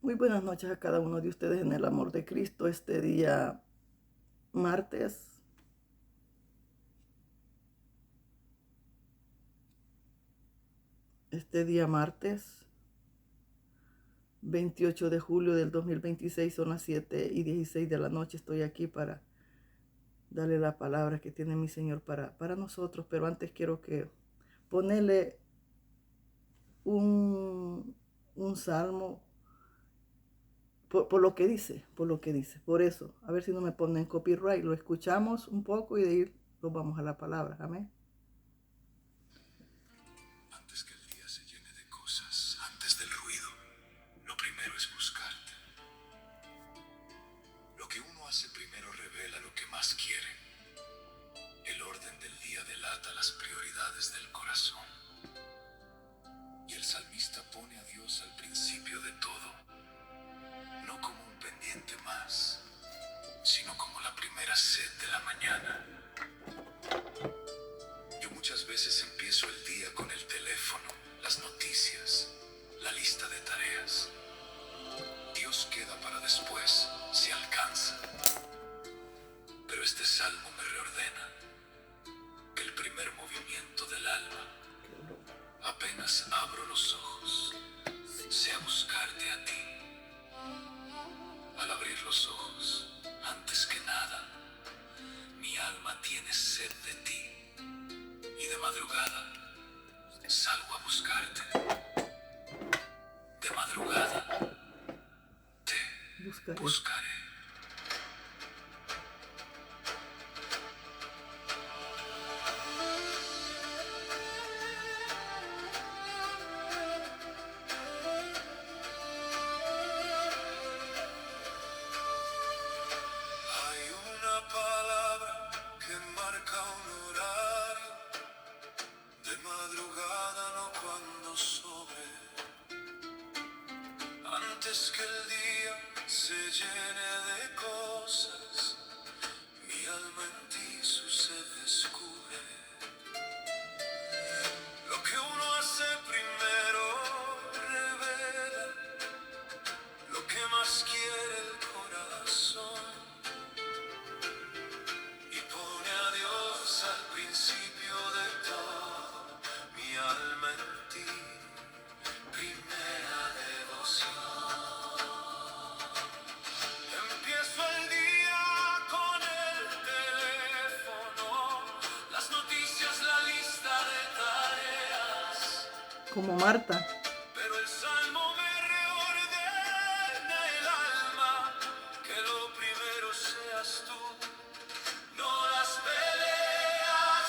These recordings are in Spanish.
Muy buenas noches a cada uno de ustedes en el amor de Cristo. Este día martes, este día martes 28 de julio del 2026, son las 7:16 de la noche. Estoy aquí para darle la palabra que tiene mi Señor para nosotros. Pero antes quiero que ponerle un salmo por lo que dice, por lo que dice. Por eso, a ver si no me ponen copyright. Lo escuchamos un poco y de ahí nos vamos a la palabra. Amén. Antes que el día se llene de cosas, antes del ruido, lo primero es buscarte. Lo que uno hace primero revela lo que más quiere. El orden del día delata las prioridades del corazón. Y el salmista pone a Dios al principio de todo, no como un pendiente más, sino como la primera sed de la mañana. Yo muchas veces empiezo el día con el teléfono, las noticias, la lista de tareas. Dios queda para después, si alcanza. Pero este salmo me reordena. El primer movimiento del alma. Apenas abro los ojos, sé a buscarte a ti. Al abrir los ojos, antes que nada, mi alma tiene sed de ti. Y de madrugada, salgo a buscarte. De madrugada, te buscaré. Hay una palabra que marca un horario, de madrugada no cuando sobre, antes que el día se llene de cosas, mi alma en ti su sed descubre. Lo que uno hace primero revela lo que más quiere el corazón. Y pone a Dios al principio de todo, mi alma en ti, primera devoción. Empiezo el día con el teléfono, las noticias, la lista de tareas. Como Marta. Pero el salmo me reordena el alma, que lo primero seas tú. No las peleas,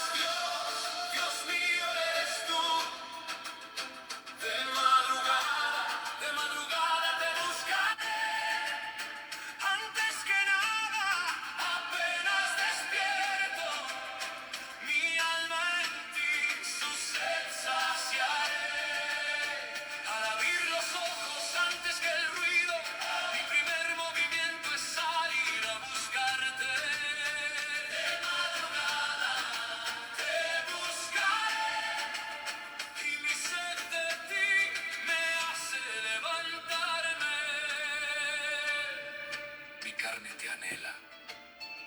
Dios mío eres tú. De madrugada te buscaré. Antes que nada, apenas despierto, mi alma en ti su sed saciaré. Al abrir los ojos antes que el ruido, mi primer movimiento es salir a buscarte. De madrugada te buscaré y mi sed de ti me hace levantarme. Mi carne te anhela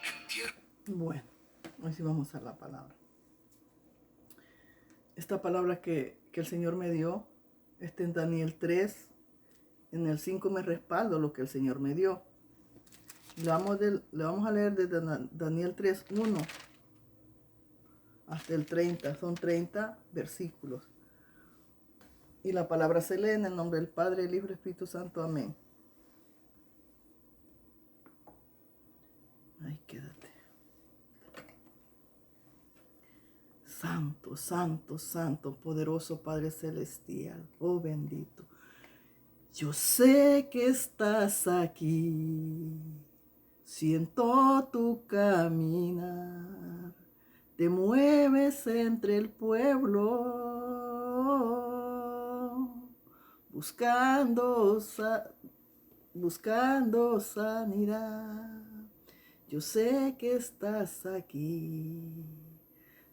en tierra. Bueno, hoy sí vamos a la palabra. Esta palabra que el Señor me dio está en Daniel 3. En el 5 me respaldo lo que el Señor me dio. Le vamos a leer desde Daniel 3:1 hasta el 30. Son 30 versículos. Y la palabra se lee en el nombre del Padre, el Hijo y el Espíritu Santo. Amén. Ahí quédate. Santo, santo, santo, poderoso Padre Celestial. Oh bendito. Yo sé que estás aquí. Siento tu caminar. Te mueves entre el pueblo. Buscando sanidad. Yo sé que estás aquí.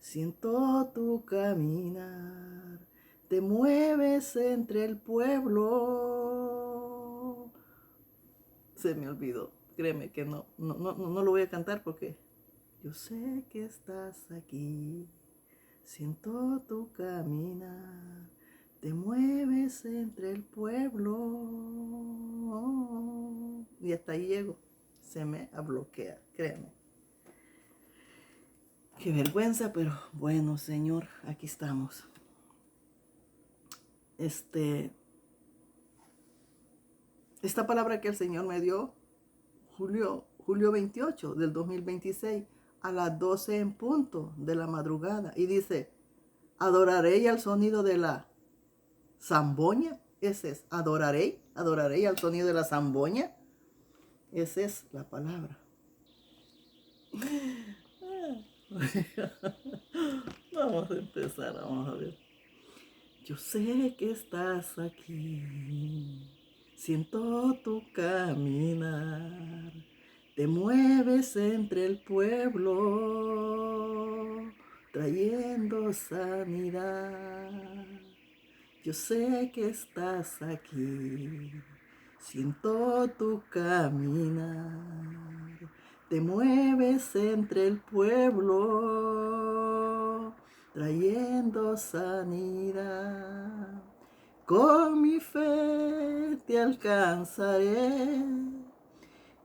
Siento tu caminar. Te mueves entre el pueblo. Se me olvidó. Créeme que no lo voy a cantar porque yo sé que estás aquí. Siento tu caminar. Te mueves entre el pueblo. Y hasta ahí llego. Se me bloquea, créeme. Qué vergüenza, pero bueno, Señor, aquí estamos. Esta palabra que el Señor me dio, julio 28 del 2026, a las 12 en punto de la madrugada. Y dice, adoraré al sonido de la zamboña. Ese es, adoraré al sonido de la zamboña. Esa es la palabra. Vamos a empezar, vamos a ver. Yo sé que estás aquí, siento tu caminar, te mueves entre el pueblo, trayendo sanidad. Yo sé que estás aquí, siento tu caminar, te mueves entre el pueblo, trayendo sanidad. Con mi fe te alcanzaré,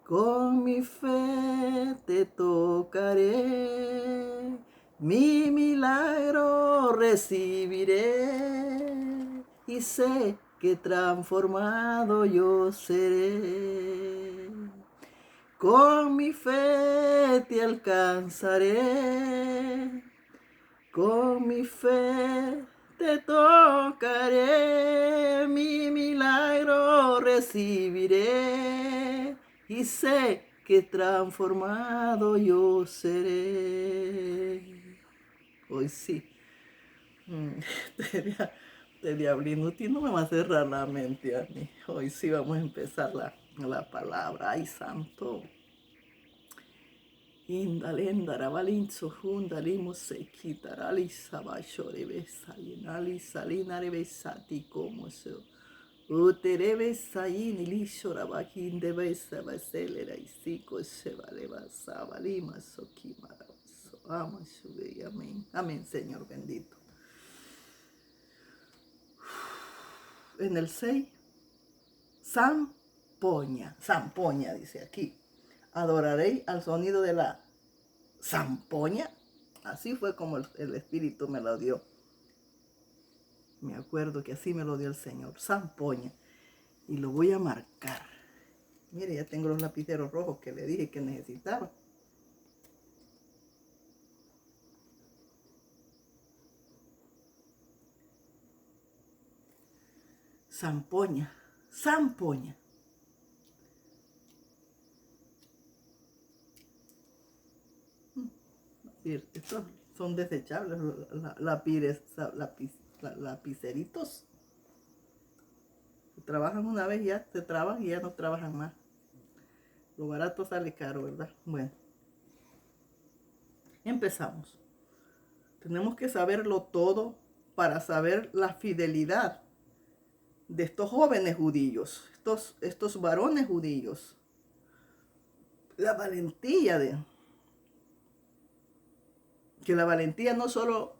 con mi fe te tocaré, mi milagro recibiré y sé que transformado yo seré. Con mi fe te alcanzaré, con mi fe te tocaré, mi milagro recibiré y sé que transformado yo seré. Hoy sí. Este diablinuti no me va a cerrar la mente a mí. Hoy sí vamos a empezar la palabra. ¡Ay, santo! Indalenda balinzo jundalimos se quitarali sabashore besayinali salinare besati como se uterebe sayin ilishora bakin de besa baselera isiko se vale basaba lima sokimara so ama sube amén. Amén, Señor bendito. En el 6, zampoña dice aquí. Adoraré al sonido de la zampoña. Así fue como el Espíritu me lo dio. Me acuerdo que así me lo dio el Señor. Zampoña. Y lo voy a marcar. Mire, ya tengo los lapiceros rojos que le dije que necesitaba. Zampoña. Zampoña. Estos son desechables, lapiceritos. Trabajan una vez, ya se trabajan y ya no trabajan más. Lo barato sale caro, ¿verdad? Bueno, empezamos. Tenemos que saberlo todo para saber la fidelidad de estos jóvenes judíos, estos varones judíos. La valentía la valentía no solo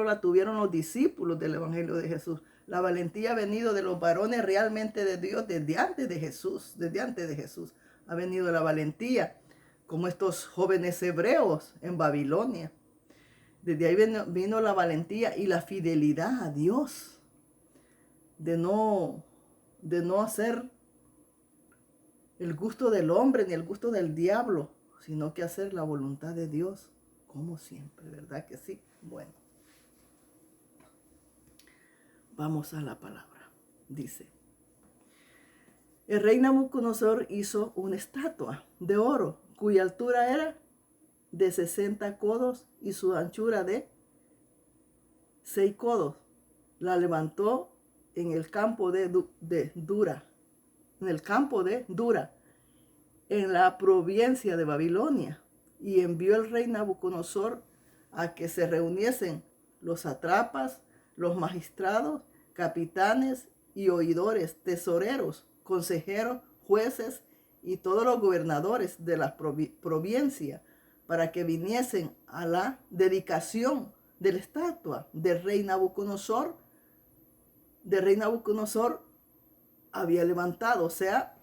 la tuvieron los discípulos del Evangelio de Jesús. La valentía ha venido de los varones realmente de Dios desde antes de Jesús. Ha venido la valentía, como estos jóvenes hebreos en Babilonia. Desde ahí vino la valentía y la fidelidad a Dios. De no hacer el gusto del hombre ni el gusto del diablo, sino que hacer la voluntad de Dios, como siempre, ¿verdad que sí? Bueno, vamos a la palabra. Dice, el rey Nabucodonosor hizo una estatua de oro, cuya altura era de 60 codos y su anchura de 6 codos. La levantó en el campo de Dura, en la provincia de Babilonia, y envió el rey Nabucodonosor a que se reuniesen los sátrapas, los magistrados, capitanes y oidores, tesoreros, consejeros, jueces y todos los gobernadores de la provincia para que viniesen a la dedicación de la estatua del rey Nabucodonosor. Había levantado, o sea,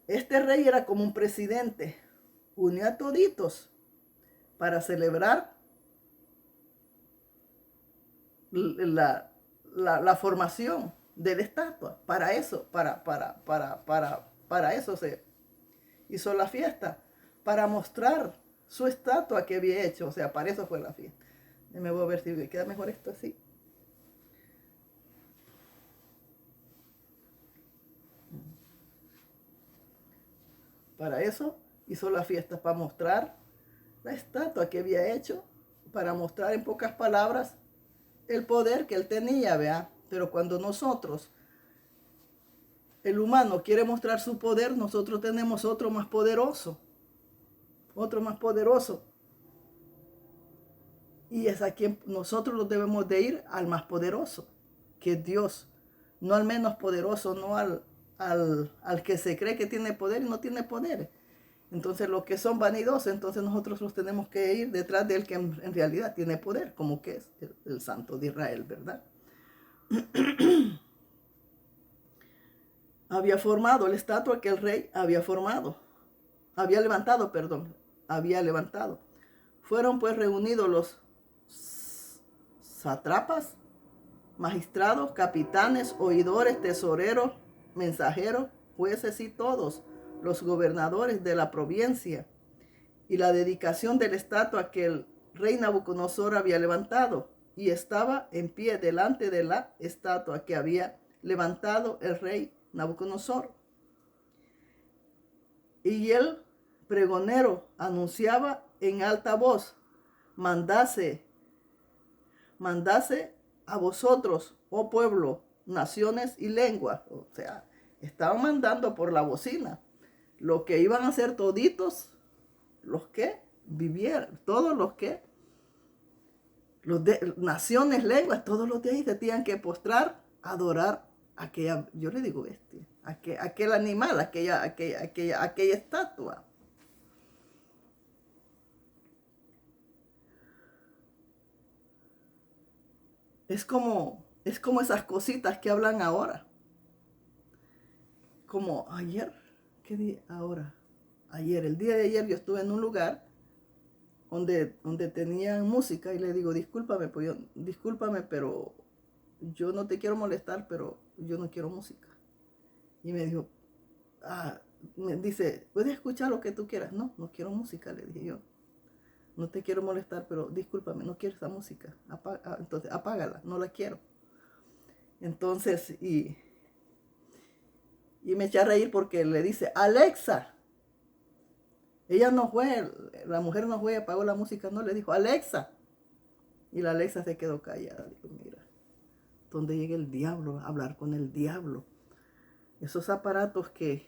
este rey era como un presidente, unió a toditos para celebrar la formación de la estatua. Para eso, para eso se hizo la fiesta, para mostrar su estatua que había hecho, o sea, para eso fue la fiesta. Me voy a ver si me queda mejor esto así. Para eso hizo la fiesta, para mostrar la estatua que había hecho, para mostrar en pocas palabras el poder que él tenía, ¿vea? Pero cuando nosotros, el humano, quiere mostrar su poder, nosotros tenemos otro más poderoso. Otro más poderoso. Y es a quien nosotros debemos de ir, al más poderoso, que es Dios. No al menos poderoso, no al que se cree que tiene poder y no tiene poder. Entonces los que son vanidosos, entonces nosotros los tenemos que ir detrás del que en realidad tiene poder, como que es el Santo de Israel, ¿verdad? Había formado la estatua que el rey había levantado. Fueron pues reunidos los sátrapas, magistrados, capitanes, oidores, tesoreros, mensajeros, jueces y todos los gobernadores de la provincia, y la dedicación de la estatua que el rey Nabucodonosor había levantado, y estaba en pie delante de la estatua que había levantado el rey Nabucodonosor. Y el pregonero anunciaba en alta voz: mandase a vosotros, oh pueblo, naciones y lenguas. O sea, estaban mandando por la bocina. Lo que iban a hacer toditos, los que vivieran, todos los que, naciones, lenguas, todos los de ahí se tenían que postrar, adorar aquella, yo le digo bestia, aquel animal, aquella estatua. Es como esas cositas que hablan ahora. Como ayer, ¿qué día? Ahora, ayer, el día de ayer yo estuve en un lugar donde tenían música y le digo, discúlpame, pero yo no te quiero molestar, pero yo no quiero música. Y me dijo, me dice, ¿puedes escuchar lo que tú quieras? No quiero música, le dije yo. No te quiero molestar, pero discúlpame, no quiero esa música. Entonces apágala, no la quiero. Entonces, y me eché a reír porque le dice, Alexa. Ella no fue, la mujer no fue, apagó la música, no, le dijo, Alexa. Y la Alexa se quedó callada. Dijo, mira, ¿dónde llega el diablo? A hablar con el diablo. Esos aparatos que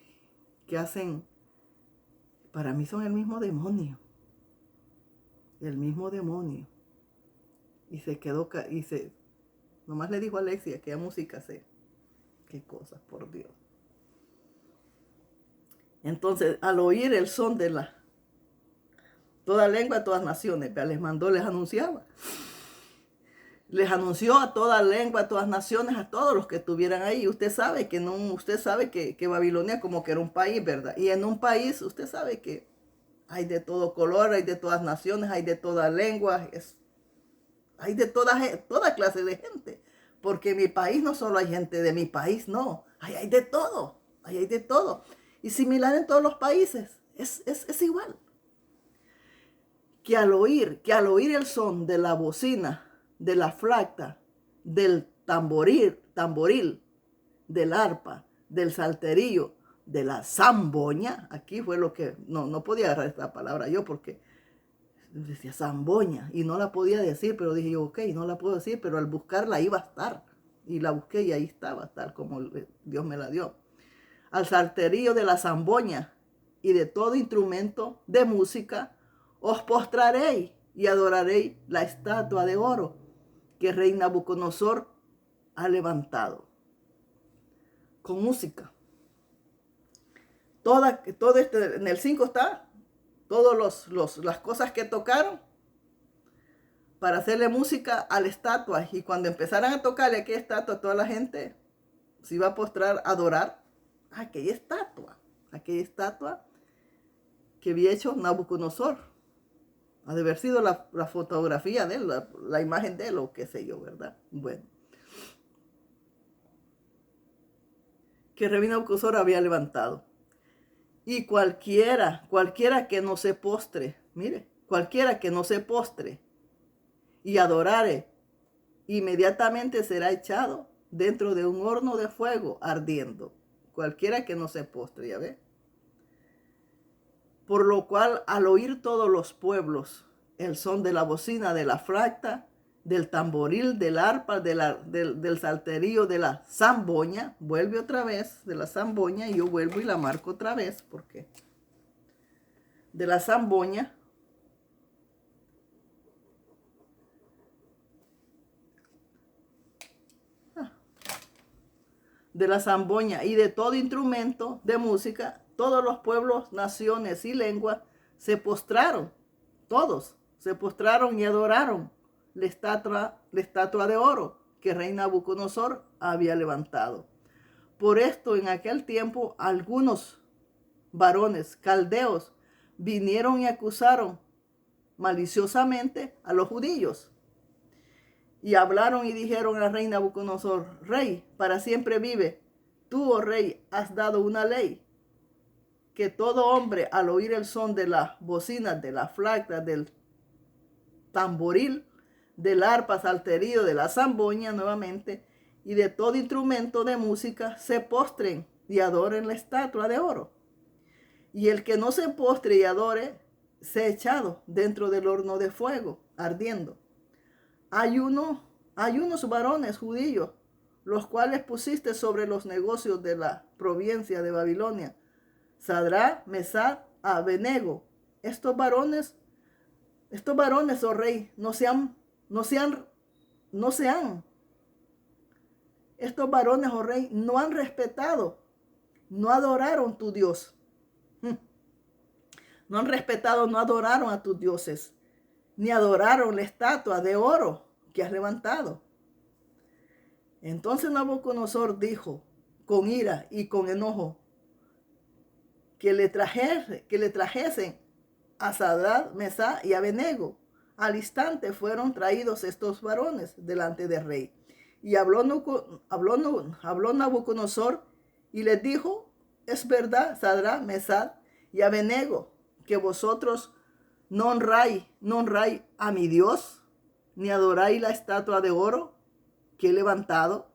hacen, para mí son el mismo demonio. El mismo demonio. Y se quedó, nomás le dijo a Alexia que música sé. Qué cosas, por Dios. Entonces, al oír el son de toda lengua, todas naciones, les anunciaba. Les anunció a toda lengua, a todas naciones, a todos los que estuvieran ahí. Usted sabe que Babilonia como que era un país, ¿verdad? Y en un país, usted sabe que hay de todo color, hay de todas naciones, hay de toda lengua, hay de toda clase de gente. Porque en mi país no solo hay gente de mi país, no. Hay de todo, hay de todo. Y similar en todos los países, es igual. Que al oír el son de la bocina, de la flauta, del tamboril, del arpa, del salterillo, de la zamboña, aquí fue lo que, no podía agarrar esta palabra yo porque decía zamboña y no la podía decir, pero dije yo, ok, no la puedo decir, pero al buscarla iba a estar. Y la busqué y ahí estaba, tal como Dios me la dio. Al salterillo de la zamboña y de todo instrumento de música, os postraréis y adoraréis la estatua de oro que rey Nabucodonosor ha levantado. Con música. en el 5 está, todas las cosas que tocaron para hacerle música a la estatua. Y cuando empezaran a tocarle aquella estatua, toda la gente se iba a postrar a adorar a aquella estatua que había hecho Nabucodonosor. Ha de haber sido la fotografía de él, la imagen de él, o qué sé yo, ¿verdad? Bueno. Que el rey Nabucodonosor había levantado. Y cualquiera que no se postre, mire, cualquiera que no se postre y adorare, inmediatamente será echado dentro de un horno de fuego ardiendo. Cualquiera que no se postre, ¿ya ve? Por lo cual, al oír todos los pueblos el son de la bocina, de la flauta, del tamboril, del arpa, del salterio, de la zamboña, vuelve otra vez, de la zamboña, y yo vuelvo y la marco otra vez, porque de la zamboña, y de todo instrumento de música, todos los pueblos, naciones y lenguas se postraron, todos se postraron y adoraron la estatua de oro que el rey Nabucodonosor había levantado. Por esto, en aquel tiempo, algunos varones caldeos vinieron y acusaron maliciosamente a los judíos. Y hablaron y dijeron al rey Nabucodonosor: Rey, para siempre vive. Tú, oh rey, has dado una ley, que todo hombre, al oír el son de las bocinas, de la flauta, del tamboril, del arpa, salterio, de la zamboña nuevamente, y de todo instrumento de música, se postren y adoren la estatua de oro. Y el que no se postre y adore, sea echado dentro del horno de fuego, ardiendo. Hay unos varones judíos, los cuales pusiste sobre los negocios de la provincia de Babilonia, Sadrach, Mesach, Abednego. Estos varones, oh rey, estos varones, oh rey, no han respetado, no adoraron tu Dios. No han respetado, no adoraron a tus dioses, ni adoraron la estatua de oro que has levantado. Entonces Nabucodonosor dijo con ira y con enojo que le trajesen a Sadrach, Mesach y Abednego. Al instante fueron traídos estos varones delante del rey. Y habló Nabucodonosor y les dijo: es verdad, Sadrach, Mesach y Abednego, que vosotros no honráis a mi Dios, ni adoráis la estatua de oro que he levantado.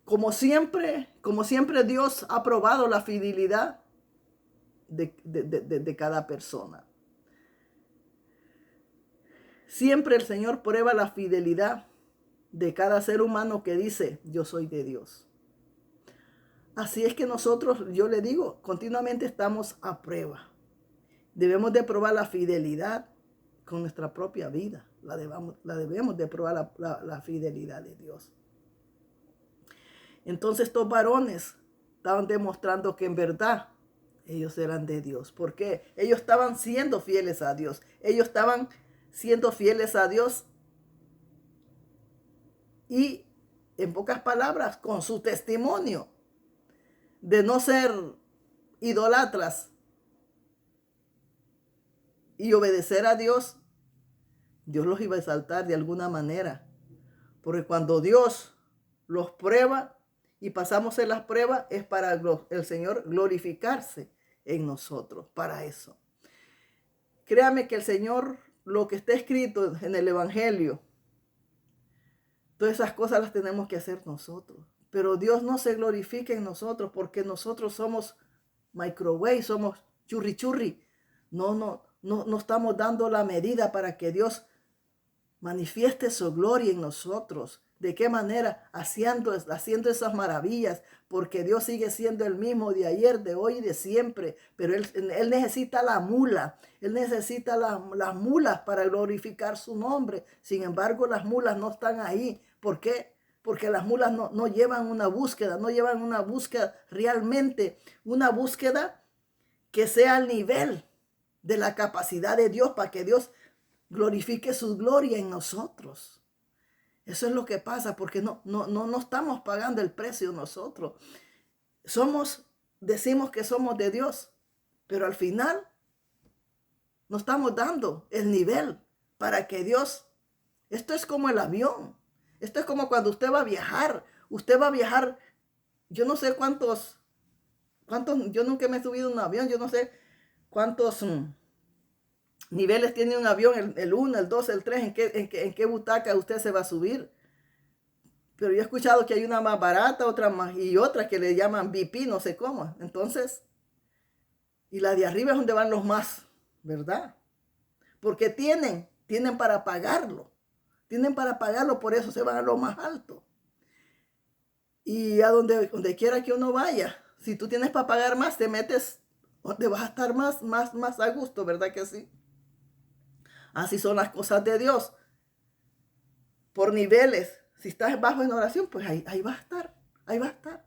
Como siempre Dios ha probado la fidelidad de cada persona. Siempre el Señor prueba la fidelidad de cada ser humano que dice: yo soy de Dios. Así es que nosotros, yo le digo, continuamente estamos a prueba. Debemos de probar la fidelidad con nuestra propia vida. La debemos de probar la fidelidad de Dios. Entonces estos varones estaban demostrando que en verdad ellos eran de Dios. Porque ellos estaban siendo fieles a Dios. Ellos estaban siendo fieles a Dios. Y en pocas palabras, con su testimonio de no ser idólatras y obedecer a Dios, Dios los iba a exaltar de alguna manera. Porque cuando Dios los prueba y pasamos en las pruebas, es para el Señor glorificarse en nosotros, para eso. Créame que el Señor, lo que está escrito en el Evangelio, todas esas cosas las tenemos que hacer nosotros. Pero Dios no se glorifica en nosotros porque nosotros somos microwave, somos churri. No estamos dando la medida para que Dios manifieste su gloria en nosotros. ¿De qué manera? Haciendo esas maravillas, porque Dios sigue siendo el mismo de ayer, de hoy y de siempre. Pero Él necesita la mula. Él necesita las mulas para glorificar su nombre. Sin embargo, las mulas no están ahí. ¿Por qué? porque las mulas no llevan una búsqueda, no llevan una búsqueda realmente, una búsqueda que sea al nivel de la capacidad de Dios para que Dios glorifique su gloria en nosotros. Eso es lo que pasa, porque no estamos pagando el precio nosotros. Decimos que somos de Dios, pero al final no estamos dando el nivel para que Dios, esto es como el avión, esto es como cuando usted va a viajar, yo no sé cuántos, yo nunca me he subido a un avión, yo no sé cuántos niveles tiene un avión, el 1, el 2, el 3, en qué butaca usted se va a subir. Pero yo he escuchado que hay una más barata, otra más, y otra que le llaman VIP, no sé cómo. Entonces, y la de arriba es donde van los más, ¿verdad? Porque tienen para pagarlo. Tienen para pagarlo, por eso se van a lo más alto. Y a donde quiera que uno vaya, si tú tienes para pagar más, te metes donde vas a estar más a gusto, ¿verdad que sí? Así son las cosas de Dios. Por niveles. Si estás bajo en oración, pues ahí va a estar. Ahí va a estar.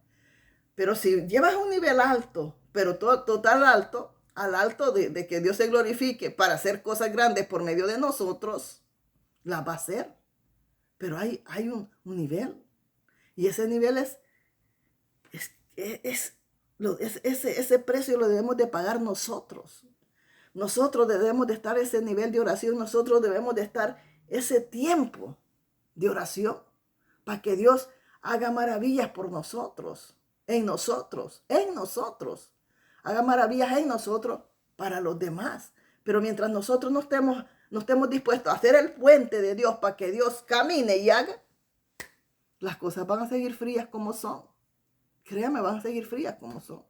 Pero si llevas un nivel alto, pero total alto, al alto de que Dios se glorifique para hacer cosas grandes por medio de nosotros, las va a hacer. Pero hay un nivel. Y ese nivel ese precio lo debemos de pagar nosotros. Nosotros debemos de estar ese nivel de oración. Nosotros debemos de estar ese tiempo de oración para que Dios haga maravillas por nosotros, en nosotros. Haga maravillas en nosotros para los demás. Pero mientras nosotros no estemos dispuestos a hacer el puente de Dios para que Dios camine y haga, las cosas van a seguir frías como son. Créame, van a seguir frías como son.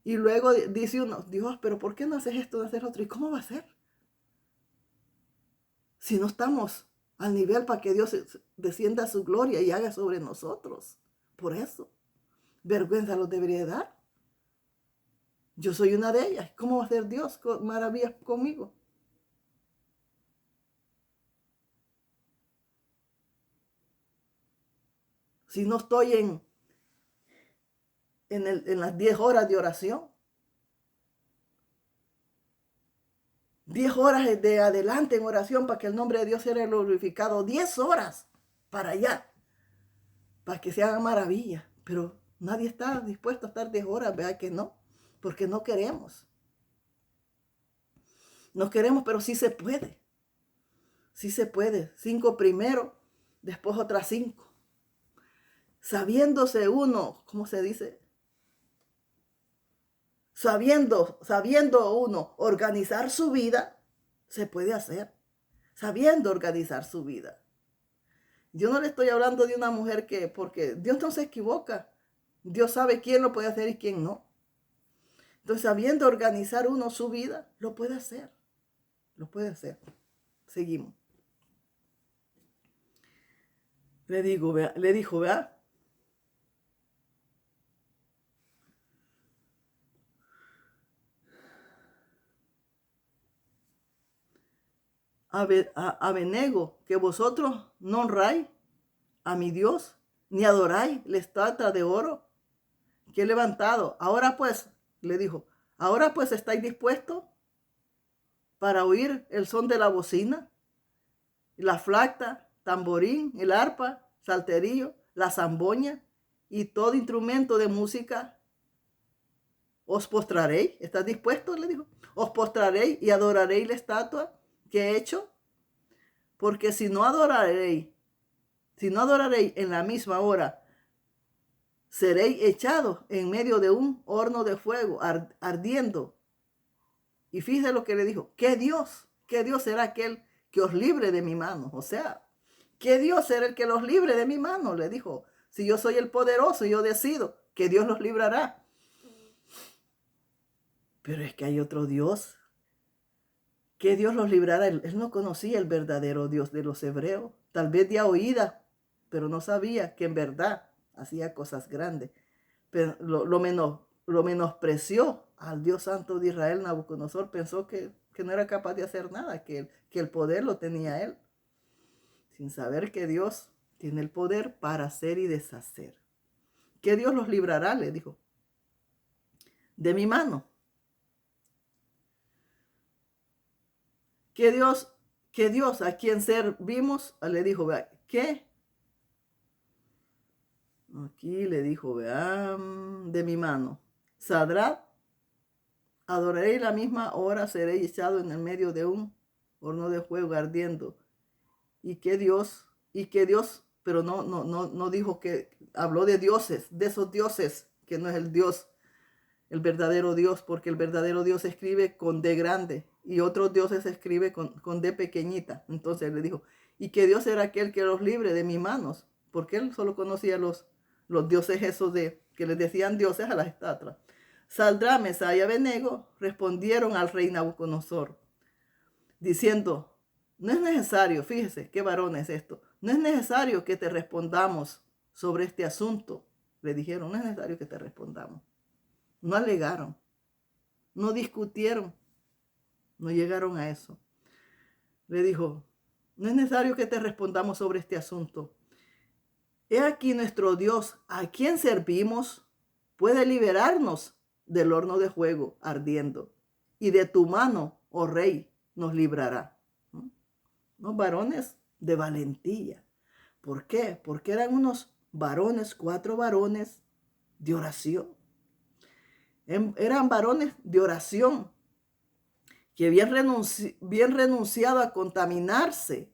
Y luego dice uno, Dios, pero ¿por qué no haces esto, no haces otro? ¿Y cómo va a ser? Si no estamos al nivel para que Dios descienda a su gloria y haga sobre nosotros. Por eso, vergüenza los debería dar. Yo soy una de ellas. ¿Cómo va a hacer Dios maravillas conmigo? Si no estoy en las 10 horas de oración. 10 horas de adelante en oración para que el nombre de Dios sea glorificado. 10 horas para allá. Para que se haga maravilla. Pero nadie está dispuesto a estar 10 horas, ¿verdad que no? Porque no queremos. No queremos, pero sí se puede. Sí se puede. 5 primero, después otras 5. Sabiéndose uno, ¿cómo se dice? Sabiendo uno organizar su vida, se puede hacer. Sabiendo organizar su vida. Yo no le estoy hablando de una mujer porque Dios no se equivoca. Dios sabe quién lo puede hacer y quién no. Entonces, sabiendo organizar uno su vida, lo puede hacer. Lo puede hacer. Seguimos. Le dijo, ¿verdad? Abednego, que vosotros no honráis a mi Dios, ni adoráis la estatua de oro que he levantado. Ahora pues, le dijo, ahora pues estáis dispuestos para oír el son de la bocina, la flauta, tamborín, el arpa, salterio, la zamboña y todo instrumento de música. ¿Os postraréis? ¿Estás dispuesto? Le dijo. ¿Os postraréis y adoraréis la estatua que he hecho? Porque si no adoraréis en la misma hora, seréis echados en medio de un horno de fuego ardiendo. Y fíjese lo que le dijo. ¿Qué Dios será aquel que os libre de mi mano? O sea, ¿qué Dios será el que los libre de mi mano? Le dijo. Si yo soy el poderoso, yo decido que Dios los librará. Pero es que hay otro Dios. Que Dios los librará. Él no conocía el verdadero Dios de los hebreos. Tal vez de oída, pero no sabía que en verdad hacía cosas grandes. Pero lo menospreció al Dios Santo de Israel. Nabucodonosor pensó que no era capaz de hacer nada, que el poder lo tenía él. Sin saber que Dios tiene el poder para hacer y deshacer. ¿Que Dios los librará? Le dijo. De mi mano. Que Dios a quien servimos, le dijo, vea, ¿qué? Aquí le dijo, vean, de mi mano. Sadrach, adoraré, y la misma hora seré echado en el medio de un horno de fuego ardiendo. Y que Dios, pero no dijo que, habló de dioses, de esos dioses, que no es el Dios, el verdadero Dios, porque el verdadero Dios escribe con D grande y otros dioses escribe con D pequeñita. Entonces le dijo, y que Dios era aquel que los libre de mis manos, porque él solo conocía los dioses esos que les decían dioses a las estatuas. Sadrach, Mesach y Abednego respondieron al rey Nabucodonosor, diciendo, no es necesario, fíjese qué varón es esto, no es necesario que te respondamos sobre este asunto. Le dijeron, no es necesario que te respondamos. No alegaron, no discutieron, no llegaron a eso. Le dijo, no es necesario que te respondamos sobre este asunto. He aquí nuestro Dios, a quien servimos, puede liberarnos del horno de fuego ardiendo, y de tu mano, oh rey, nos librará. Unos varones de valentía. ¿Por qué? Porque eran unos varones, 4 varones de oración. Eran varones de oración que habían renunciado a contaminarse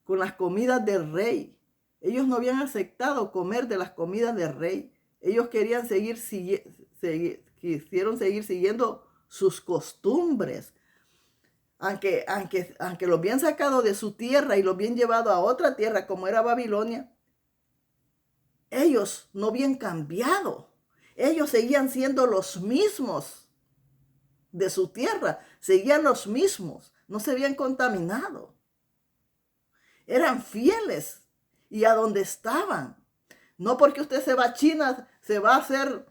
con las comidas del rey. Ellos no habían aceptado comer de las comidas del rey. Ellos quisieron seguir siguiendo sus costumbres. Aunque los habían sacado de su tierra y los habían llevado a otra tierra como era Babilonia, ellos no habían cambiado. Ellos seguían siendo los mismos de su tierra, seguían los mismos, no se habían contaminado. Eran fieles y a donde estaban. No porque usted se va a China, se va a hacer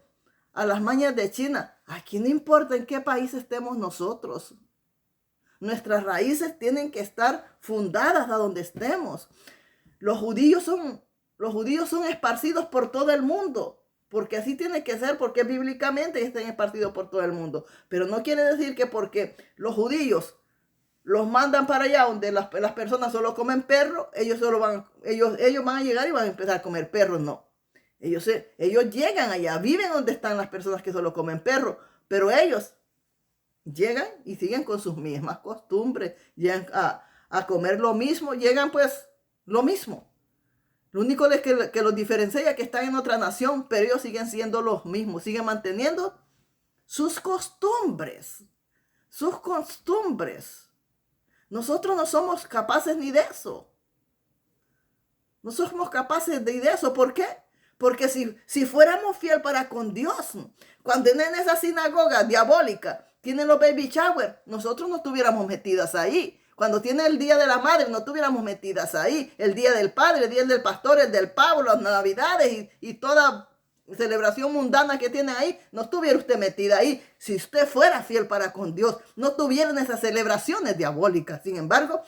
a las mañas de China. Aquí no importa en qué país estemos nosotros. Nuestras raíces tienen que estar fundadas a donde estemos. Los judíos son esparcidos por todo el mundo. Porque así tiene que ser, porque bíblicamente estén esparcidos por todo el mundo. Pero no quiere decir que porque los judíos los mandan para allá donde las personas solo comen perro, ellos van a llegar y van a empezar a comer perros. No. Ellos llegan allá, viven donde están las personas que solo comen perro, pero ellos llegan y siguen con sus mismas costumbres, llegan a comer lo mismo, llegan pues lo mismo. Lo único que los diferencia es que están en otra nación, pero ellos siguen siendo los mismos, siguen manteniendo sus costumbres. Sus costumbres. Nosotros no somos capaces ni de eso. No somos capaces de eso. ¿Por qué? Porque si fuéramos fieles para con Dios, cuando en esa sinagoga diabólica tienen los baby shower, nosotros no estuviéramos metidas ahí. Cuando tiene el día de la madre, no estuviéramos metidas ahí. El día del padre, el día del pastor, el del pavo, las navidades y toda celebración mundana que tiene ahí, no estuviera usted metida ahí. Si usted fuera fiel para con Dios, no tuvieran esas celebraciones diabólicas. Sin embargo,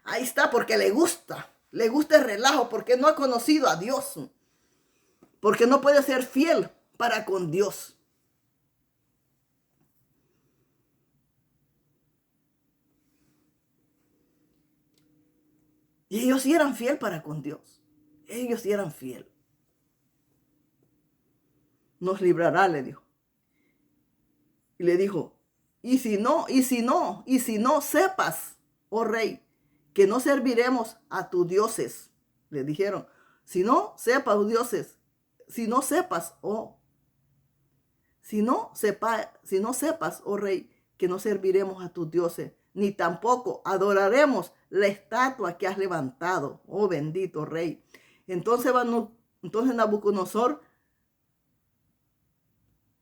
ahí está porque le gusta el relajo, porque no ha conocido a Dios, porque no puede ser fiel para con Dios. Y ellos sí eran fiel para con Dios. Ellos sí eran fiel. Nos librará, le dijo. Y le dijo, y si no sepas, oh rey, que no serviremos a tus dioses. Le dijeron, si no sepas, oh rey, que no serviremos a tus dioses, ni tampoco adoraremos la estatua que has levantado, oh bendito rey. Entonces Nabucodonosor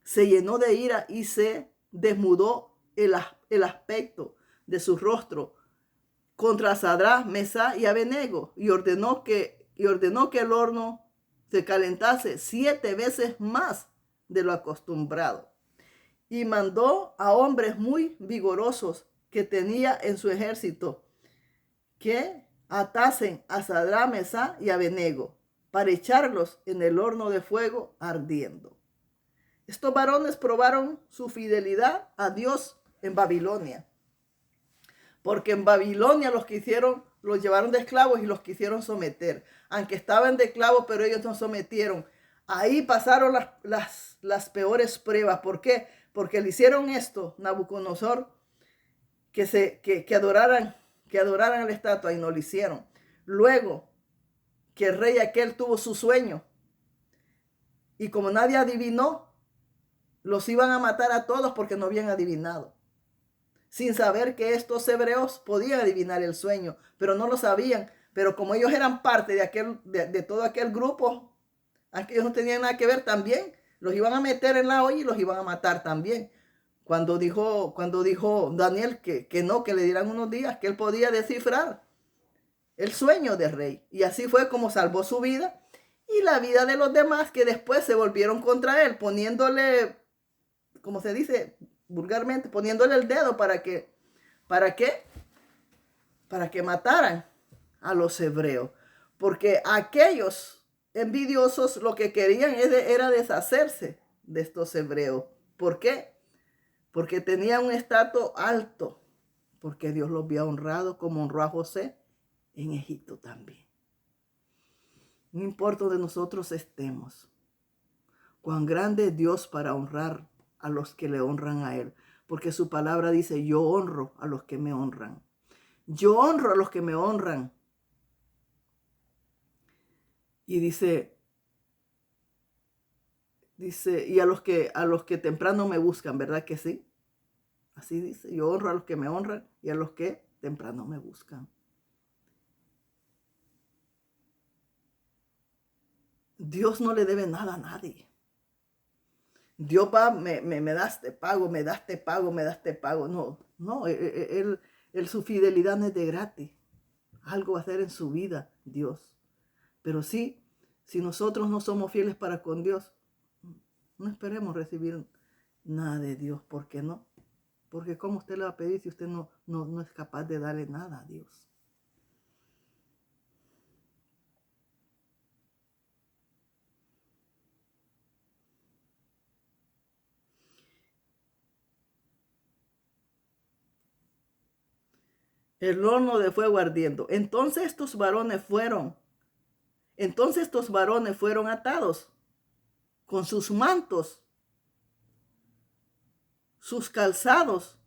se llenó de ira y se desnudó el aspecto de su rostro contra Sadrach, Mesach y Abednego, y ordenó que el horno se calentase 7 veces más de lo acostumbrado. Y mandó a hombres muy vigorosos que tenía en su ejército, que atasen a Sadrach, Mesach y Abednego para echarlos en el horno de fuego ardiendo. Estos varones probaron su fidelidad a Dios en Babilonia, porque en Babilonia los llevaron de esclavos y los quisieron someter. Aunque estaban de esclavos, pero ellos no sometieron. Ahí pasaron las peores pruebas. ¿Por qué? Porque le hicieron esto, Nabucodonosor, que adoraran a la estatua, y no lo hicieron. Luego que el rey aquel tuvo su sueño, y como nadie adivinó, los iban a matar a todos porque no habían adivinado, sin saber que estos hebreos podían adivinar el sueño, pero no lo sabían. Pero como ellos eran parte de todo aquel grupo, aunque ellos no tenían nada que ver, también los iban a meter en la olla y los iban a matar también. Cuando dijo Daniel que le dieran unos días, que él podía descifrar el sueño del rey. Y así fue como salvó su vida y la vida de los demás, que después se volvieron contra él, poniéndole, como se dice vulgarmente, poniéndole el dedo ¿para qué? Para que mataran a los hebreos. Porque aquellos envidiosos lo que querían era deshacerse de estos hebreos. ¿Por qué? Porque tenían un estatus alto, porque Dios los había honrado como honró a José en Egipto también. No importa donde nosotros estemos, cuán grande es Dios para honrar a los que le honran a Él, porque su palabra dice: yo honro a los que me honran. Yo honro a los que me honran. Y dice, y a los que temprano me buscan, ¿verdad que sí? Así dice: yo honro a los que me honran y a los que temprano me buscan. Dios no le debe nada a nadie. Dios me das, te pago, me das, te pago, me das, te pago. No, él su fidelidad no es de gratis. Algo va a hacer en su vida Dios. Pero sí, si nosotros no somos fieles para con Dios, no esperemos recibir nada de Dios. ¿Por qué no? Porque ¿cómo usted le va a pedir si usted no es capaz de darle nada a Dios? El horno de fuego ardiendo. Entonces estos varones fueron atados con sus mantos, sus calzados,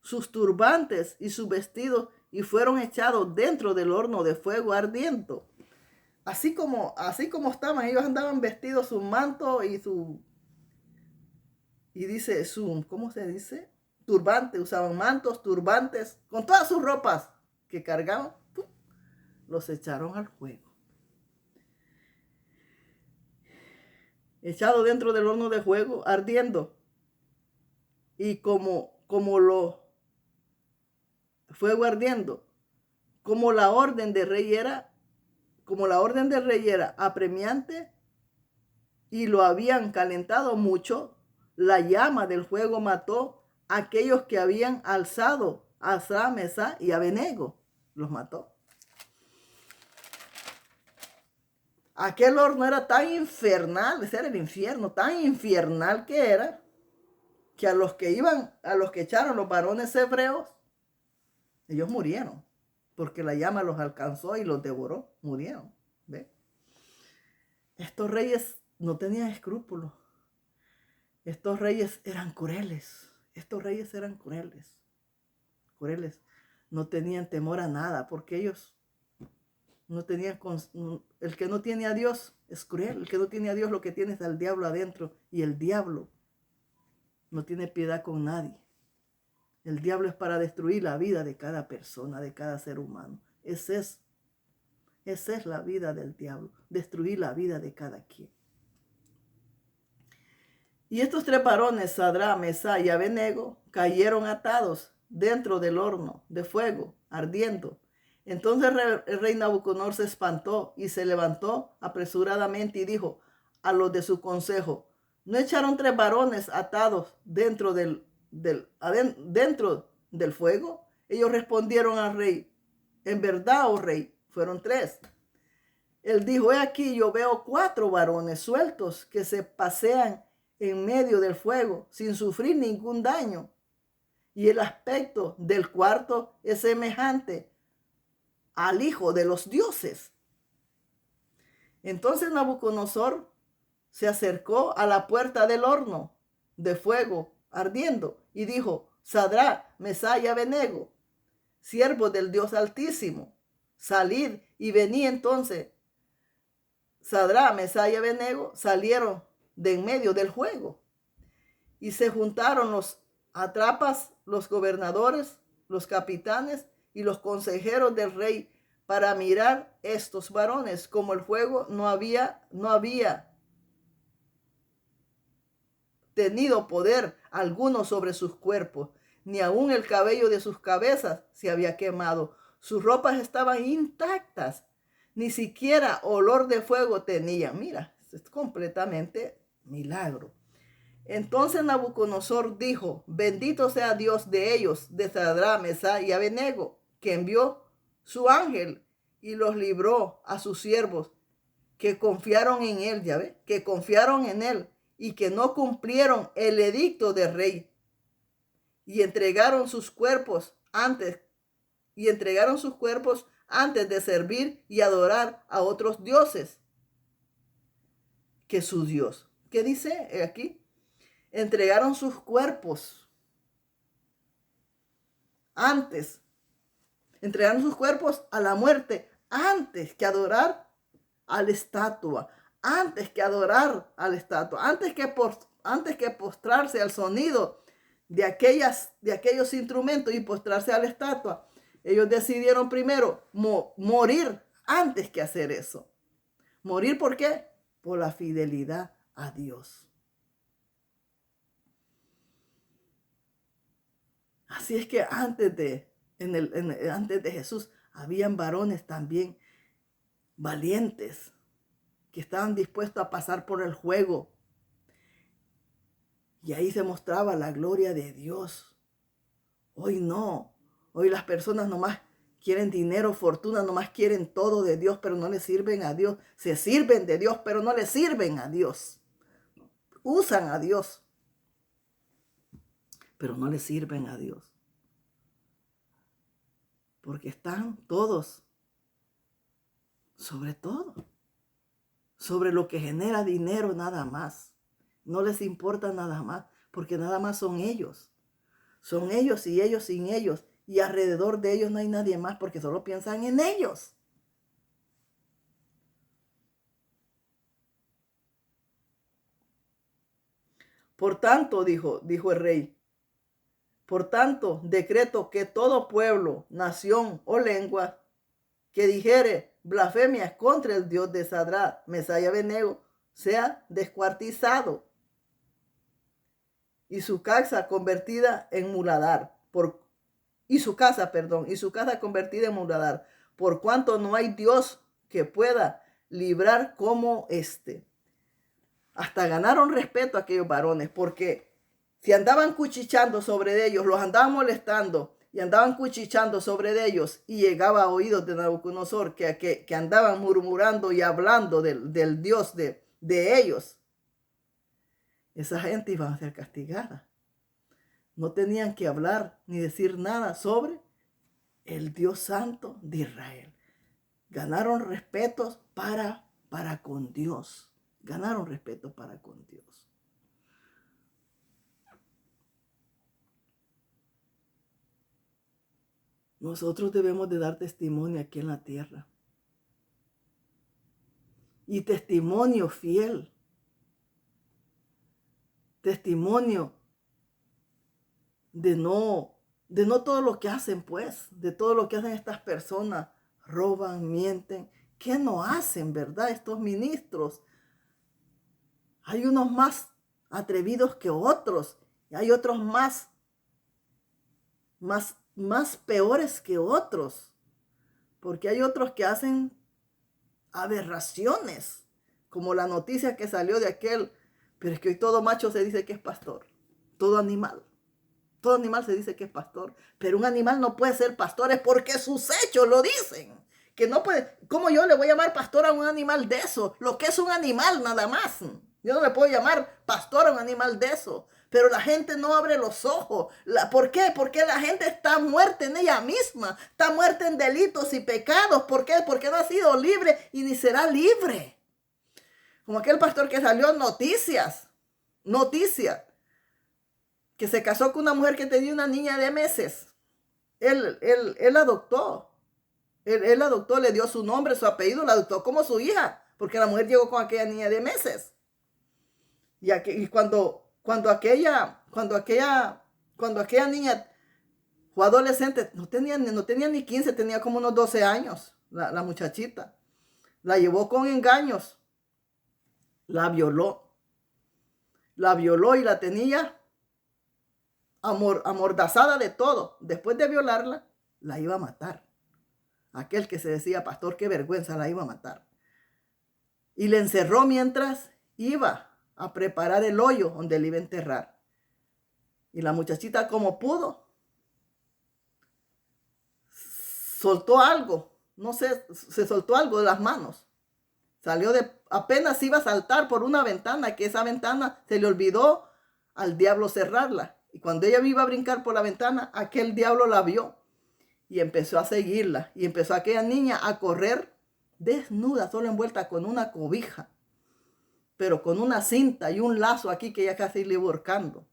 sus turbantes y sus vestidos, y fueron echados dentro del horno de fuego ardiendo. Así como estaban, ellos andaban vestidos, su manto y dice ¿cómo se dice? Turbante, usaban mantos, turbantes, con todas sus ropas que cargaban, los echaron al fuego. Echado dentro del horno de fuego, ardiendo. Y como lo fuego ardiendo, como la orden del rey era apremiante y lo habían calentado mucho, la llama del fuego mató a aquellos que habían alzado a Sadrach, Mesach y Abednego. Los mató. Aquel horno era tan infernal, ese era el infierno, tan infernal que era, que a los que echaron los varones hebreos, ellos murieron, porque la llama los alcanzó y los devoró, murieron. ¿Ve? Estos reyes no tenían escrúpulos. Estos reyes eran crueles. Crueles. No tenían temor a nada, porque ellos no tenían. El que no tiene a Dios es cruel. El que no tiene a Dios lo que tiene es al diablo adentro. Y el diablo no tiene piedad con nadie. El diablo es para destruir la vida de cada persona, de cada ser humano. Esa es la vida del diablo, destruir la vida de cada quien. Y estos tres varones, Sadrach, Mesach y Abednego, cayeron atados dentro del horno de fuego, ardiendo. Entonces el rey Nabucodonosor se espantó y se levantó apresuradamente y dijo a los de su consejo: ¿no echaron tres varones atados dentro del fuego? Ellos respondieron al rey: En verdad, oh rey, fueron 3. Él dijo, he aquí, yo veo 4 varones sueltos que se pasean en medio del fuego sin sufrir ningún daño. Y el aspecto del cuarto es semejante al hijo de los dioses. Entonces Nabucodonosor se acercó a la puerta del horno de fuego ardiendo y dijo, Sadrach, Mesach y Abednego, siervos del Dios Altísimo, salid. Y venía entonces Sadrach, Mesach y Abednego salieron de en medio del fuego. Y se juntaron los atrapas, los gobernadores, los capitanes y los consejeros del rey para mirar estos varones, como el fuego no había tenido poder alguno sobre sus cuerpos, ni aun el cabello de sus cabezas se había quemado. Sus ropas estaban intactas, ni siquiera olor de fuego tenían. Mira, es completamente milagro. Entonces Nabucodonosor dijo, bendito sea Dios de ellos, de Sadrach, Mesach y Abednego, que envió su ángel y los libró a sus siervos, que confiaron en él, ya ve, que confiaron en él y que no cumplieron el edicto del rey y entregaron sus cuerpos antes de servir y adorar a otros dioses que su Dios. ¿Qué dice aquí? Entregaron sus cuerpos entregaron sus cuerpos a la muerte antes que adorar a la estatua, antes que postrarse al sonido de aquellos instrumentos y postrarse a la estatua. Ellos decidieron primero morir antes que hacer eso. ¿Morir por qué? Por la fidelidad a Dios. Así es que antes de Jesús habían varones también valientes que estaban dispuestos a pasar por el fuego. Y ahí se mostraba la gloria de Dios. Hoy no. Hoy las personas nomás quieren dinero, fortuna, nomás quieren todo de Dios, pero no le sirven a Dios. Se sirven de Dios, pero no le sirven a Dios. Usan a Dios, pero no le sirven a Dios. Porque están todos sobre todo, sobre lo que genera dinero nada más. No les importa nada más, porque nada más son ellos. Son ellos y ellos sin ellos. Y alrededor de ellos no hay nadie más porque solo piensan en ellos. Por tanto, dijo el rey, por tanto, decreto que todo pueblo, nación o lengua que dijere blasfemias contra el Dios de Sadrach, Mesach y Abednego sea descuartizado y su casa convertida en muladar, y su casa convertida en muladar, por cuanto no hay Dios que pueda librar como este. Hasta ganaron respeto a aquellos varones, porque si andaban cuchicheando sobre ellos, los andaban molestando y andaban cuchicheando sobre ellos, y llegaba a oídos de Nabucodonosor que andaban murmurando y hablando del Dios de ellos, esa gente iba a ser castigada. No tenían que hablar ni decir nada sobre el Dios Santo de Israel. Ganaron respetos para con Dios. Ganaron respeto para con Dios. Nosotros debemos de dar testimonio aquí en la tierra. Y testimonio fiel. Testimonio de no todo lo que hacen, pues, de todo lo que hacen estas personas. Roban, mienten. ¿Qué no hacen, verdad? Estos ministros. Hay unos más atrevidos que otros. Y hay otros más peores que otros. Porque hay otros que hacen aberraciones. Como la noticia que salió de aquel. Pero es que hoy todo macho se dice que es pastor. Todo animal. Todo animal se dice que es pastor, pero un animal no puede ser pastor, es porque sus hechos lo dicen. Que no puede, ¿cómo yo le voy a llamar pastor a un animal de eso? Lo que es un animal nada más. Yo no le puedo llamar pastor a un animal de eso. Pero la gente no abre los ojos. ¿Por qué? Porque la gente está muerta en ella misma. Está muerta en delitos y pecados. ¿Por qué? Porque no ha sido libre y ni será libre. Como aquel pastor que salió en noticias. Que se casó con una mujer que tenía una niña de meses. Él adoptó. Él adoptó, le dio su nombre, su apellido, la adoptó como su hija. Porque la mujer llegó con aquella niña de meses. Y cuando aquella niña fue adolescente, no tenía ni 15, tenía como unos 12 años, la muchachita. La llevó con engaños, la violó y la tenía amordazada de todo. Después de violarla, la iba a matar. Aquel que se decía pastor, qué vergüenza, la iba a matar. Y le encerró mientras iba a preparar el hoyo donde le iba a enterrar. Y la muchachita, como pudo, soltó algo, no sé, se soltó algo de las manos. Apenas iba a saltar por una ventana, que esa ventana se le olvidó al diablo cerrarla. Y cuando ella iba a brincar por la ventana, aquel diablo la vio y empezó a seguirla. Y empezó aquella niña a correr desnuda, solo envuelta con una cobija, pero con una cinta y un lazo aquí que ya casi le iba ahorcando.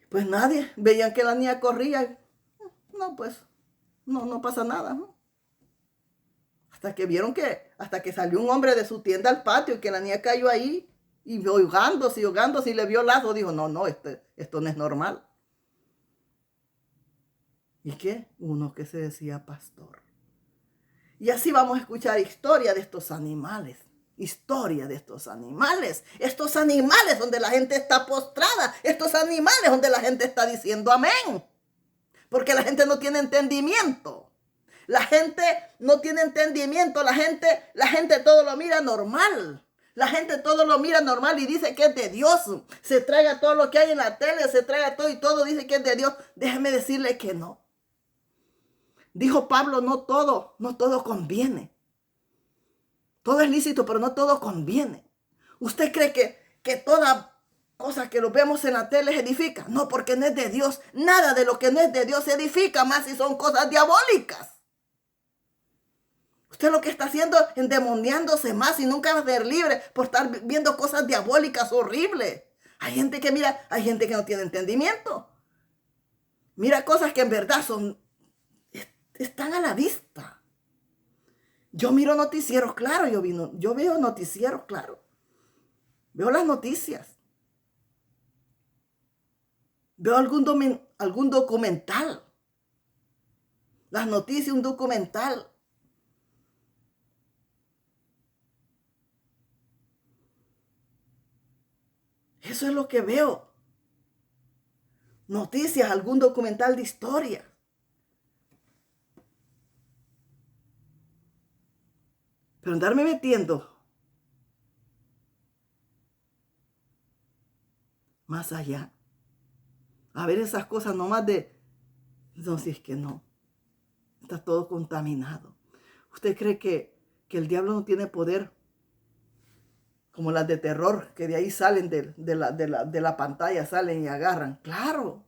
Pues nadie, veían que la niña corría. No, pues, no pasa nada, ¿no? Hasta que salió un hombre de su tienda al patio y que la niña cayó ahí y ahogándose y le vio el lazo, dijo, no, esto no es normal. ¿Y qué? Uno que se decía pastor. Y así vamos a escuchar historia de estos animales. Historia de estos animales donde la gente está postrada, estos animales donde la gente está diciendo amén, porque la gente no tiene entendimiento. La gente no tiene entendimiento, la gente todo lo mira normal. La gente todo lo mira normal y dice que es de Dios. Se traga todo lo que hay en la tele, se traga todo y todo dice que es de Dios. Déjeme decirle que no. Dijo Pablo, no todo conviene. Todo es lícito, pero no todo conviene. ¿Usted cree que toda cosa que lo vemos en la tele edifica? No, porque no es de Dios. Nada de lo que no es de Dios edifica, más si son cosas diabólicas. Usted lo que está haciendo es endemoniándose más y nunca va a ser libre por estar viendo cosas diabólicas horribles. Hay gente que mira, hay gente que no tiene entendimiento. Mira cosas que en verdad están a la vista. Yo miro noticieros, claro, yo veo noticieros, claro. Veo las noticias. Veo algún documental. Las noticias, un documental. Eso es lo que veo. Noticias, algún documental de historia. Pero andarme metiendo más allá. A ver esas cosas nomás no, si es que no. Está todo contaminado. ¿Usted cree que el diablo no tiene poder? Como las de terror, que de ahí salen de la pantalla, salen y agarran. Claro,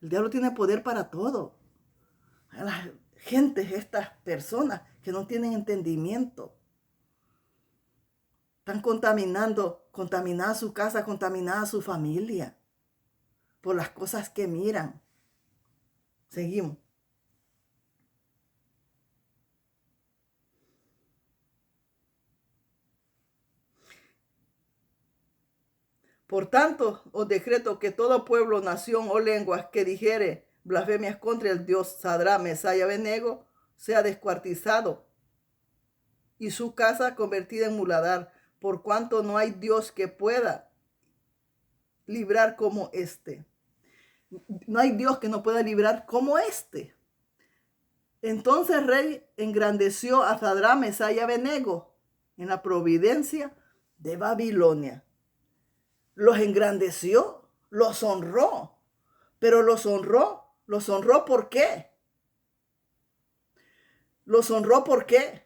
el diablo tiene poder para todo. La gente, estas personas que no tienen entendimiento, están contaminada su casa, contaminada su familia, por las cosas que miran. Seguimos. Por tanto, os decreto que todo pueblo, nación o lenguas que dijere blasfemias contra el Dios Sadrach, Mesach y Abednego sea descuartizado y su casa convertida en muladar, por cuanto no hay Dios que pueda librar como este. No hay Dios que no pueda librar como este. Entonces el rey engrandeció a Sadrach, Mesach y Abednego en la providencia de Babilonia. Los engrandeció los honró. Pero los honró ¿por qué? Los honró ¿por qué?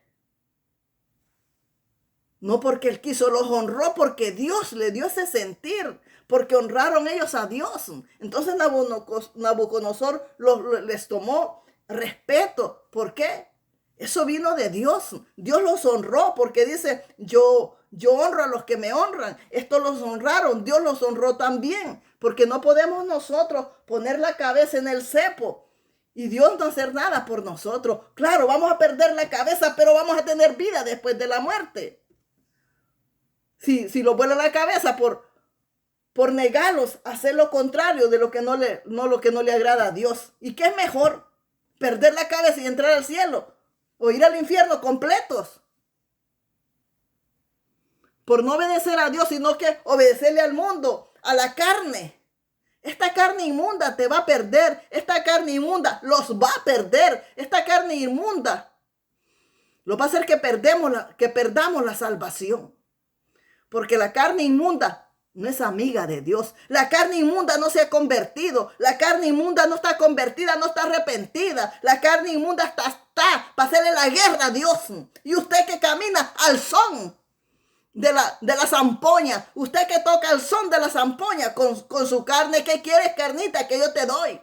No porque él quiso, los honró porque Dios le dio ese sentir, porque honraron ellos a Dios. Entonces Nabucodonosor les tomó respeto. ¿Por qué? Eso vino de Dios. Dios los honró porque dice, yo honro a los que me honran. Estos los honraron, Dios los honró también. Porque no podemos nosotros poner la cabeza en el cepo y Dios no hacer nada por nosotros. Claro, vamos a perder la cabeza, pero vamos a tener vida después de la muerte. Si lo vuela la cabeza por negarlos, hacer lo contrario de lo que no le agrada a Dios. ¿Y qué es mejor? ¿Perder la cabeza y entrar al cielo? ¿O ir al infierno completos? Por no obedecer a Dios, sino que obedecerle al mundo, a la carne. Esta carne inmunda te va a perder. Esta carne inmunda los va a perder. Esta carne inmunda lo va a hacer que perdamos la salvación. Porque la carne inmunda no es amiga de Dios. La carne inmunda no se ha convertido. La carne inmunda no está convertida, no está arrepentida. La carne inmunda está para hacerle la guerra a Dios. Y usted que camina al son de la zampoña, usted que toca el son de la zampoña con su carne, ¿qué quieres, carnita, que yo te doy?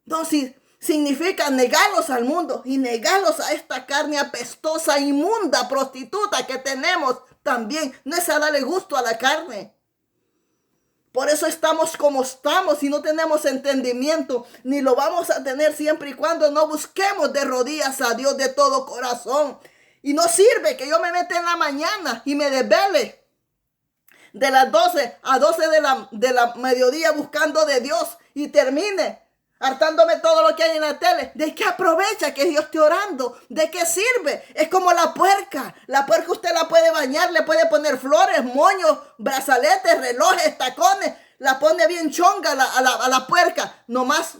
Entonces significa negarlos al mundo y negarlos a esta carne apestosa, inmunda, prostituta que tenemos también. No es a darle gusto a la carne. Por eso estamos como estamos y no tenemos entendimiento, ni lo vamos a tener siempre y cuando no busquemos de rodillas a Dios de todo corazón. Y no sirve que yo me meta en la mañana y me desvele de las 12 a 12 de la mediodía buscando de Dios y termine hartándome todo lo que hay en la tele. ¿De qué aprovecha que Dios esté orando? ¿De qué sirve? Es como la puerca. La puerca usted la puede bañar, le puede poner flores, moños, brazaletes, relojes, tacones. La pone bien chonga a la puerca. Nomás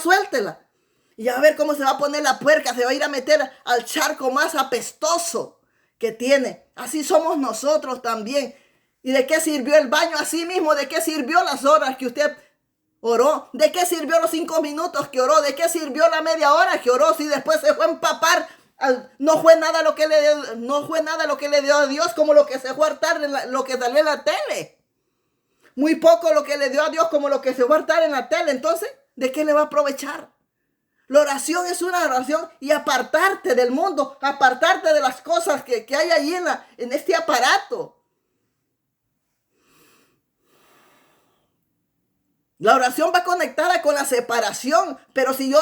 suéltela. Y a ver cómo se va a poner la puerca. Se va a ir a meter al charco más apestoso que tiene. Así somos nosotros también. ¿Y de qué sirvió el baño? Así mismo, ¿de qué sirvió las horas que usted oró? ¿De qué sirvió los 5 minutos que oró? ¿De qué sirvió la media hora que oró? Si después se fue a empapar, no fue nada lo que le dio a Dios, como lo que se fue a hartar lo que salió en la tele. Muy poco lo que le dio a Dios como lo que se fue a hartar en la tele. Entonces, ¿de qué le va a aprovechar? La oración es una oración y apartarte del mundo, apartarte de las cosas que hay ahí en este aparato. La oración va conectada con la separación, pero si yo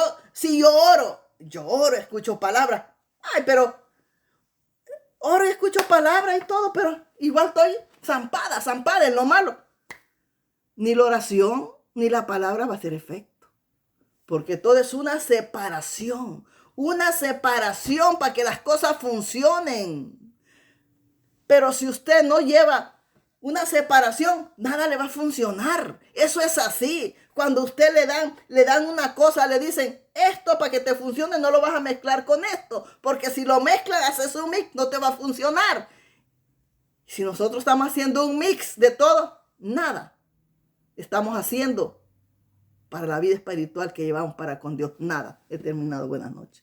oro, escucho palabras. Ay, pero oro y escucho palabras y todo, pero igual estoy zampada en lo malo. Ni la oración ni la palabra va a hacer efecto. Porque todo es una separación para que las cosas funcionen. Pero si usted no lleva una separación, nada le va a funcionar. Eso es así. Cuando usted le dan una cosa, le dicen, esto para que te funcione no lo vas a mezclar con esto. Porque si lo mezclas, haces un mix, no te va a funcionar. Si nosotros estamos haciendo un mix de todo, nada estamos haciendo para la vida espiritual que llevamos para con Dios. Nada. He terminado. Buenas noches.